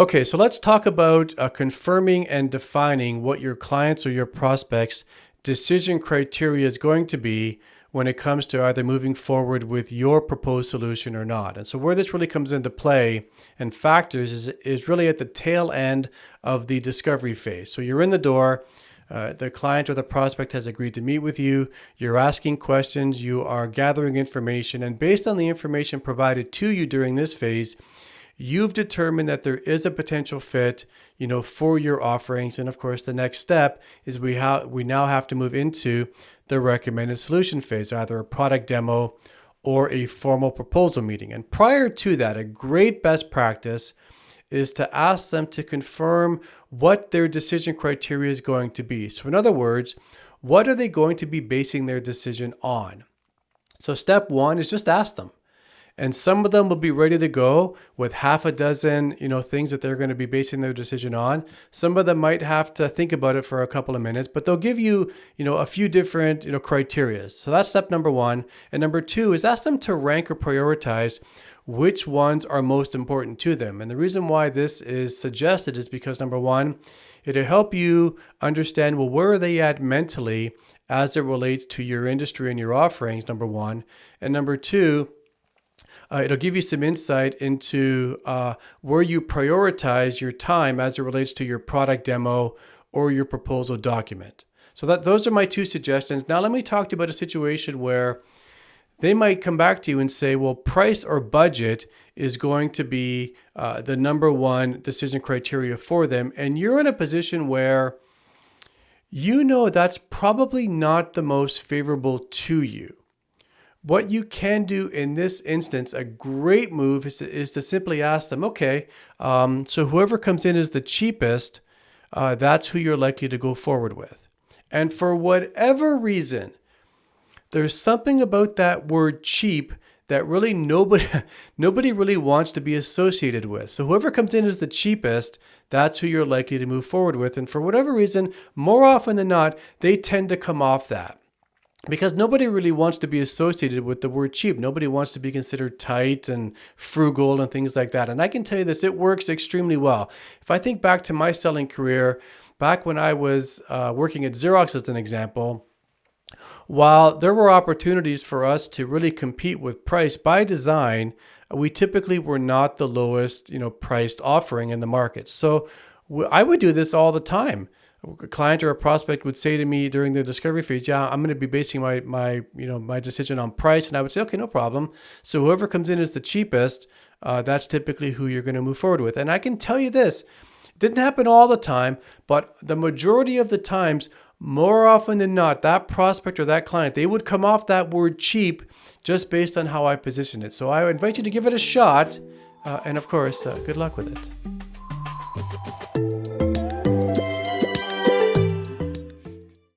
Okay, so let's talk about confirming and defining what your clients or your prospects' decision criteria is going to be when it comes to either moving forward with your proposed solution or not. And so where this really comes into play and factors is really at the tail end of the discovery phase. So you're in the door, the client or the prospect has agreed to meet with you, you're asking questions, you are gathering information, and based on the information provided to you during this phase, you've determined that there is a potential fit, for your offerings. And of course, the next step is we now have to move into the recommended solution phase, either a product demo or a formal proposal meeting. And prior to that, a great best practice is to ask them to confirm what their decision criteria is going to be. So in other words, what are they going to be basing their decision on? So step one is just ask them. And some of them will be ready to go with half a dozen, things that they're going to be basing their decision on. Some of them might have to think about it for a couple of minutes, but they'll give you, a few different, criteria. So that's step number one. And number two is ask them to rank or prioritize which ones are most important to them. And the reason why this is suggested is because number one, it'll help you understand, well, where are they at mentally as it relates to your industry and your offerings, number one. And number two, it'll give you some insight into where you prioritize your time as it relates to your product demo or your proposal document. So those are my two suggestions. Now let me talk to you about a situation where they might come back to you and say, well, price or budget is going to be the number one decision criteria for them. And you're in a position where that's probably not the most favorable to you. What you can do in this instance, a great move is to simply ask them, okay, so whoever comes in as the cheapest, that's who you're likely to go forward with. And for whatever reason, there's something about that word cheap that really nobody really wants to be associated with. So whoever comes in as the cheapest, that's who you're likely to move forward with. And for whatever reason, more often than not, they tend to come off that. Because nobody really wants to be associated with the word cheap. Nobody wants to be considered tight and frugal and things like that. And I can tell you this, it works extremely well. If I think back to my selling career, back when I was working at Xerox as an example, while there were opportunities for us to really compete with price by design, we typically were not the lowest, priced offering in the market. So I would do this all the time. A client or a prospect would say to me during the discovery phase, yeah, I'm going to be basing my decision on price. And I would say, okay, no problem. So whoever comes in as the cheapest, that's typically who you're going to move forward with. And I can tell you this, it didn't happen all the time, but the majority of the times, more often than not, that prospect or that client, they would come off that word cheap just based on how I position it. So I invite you to give it a shot. And of course, good luck with it.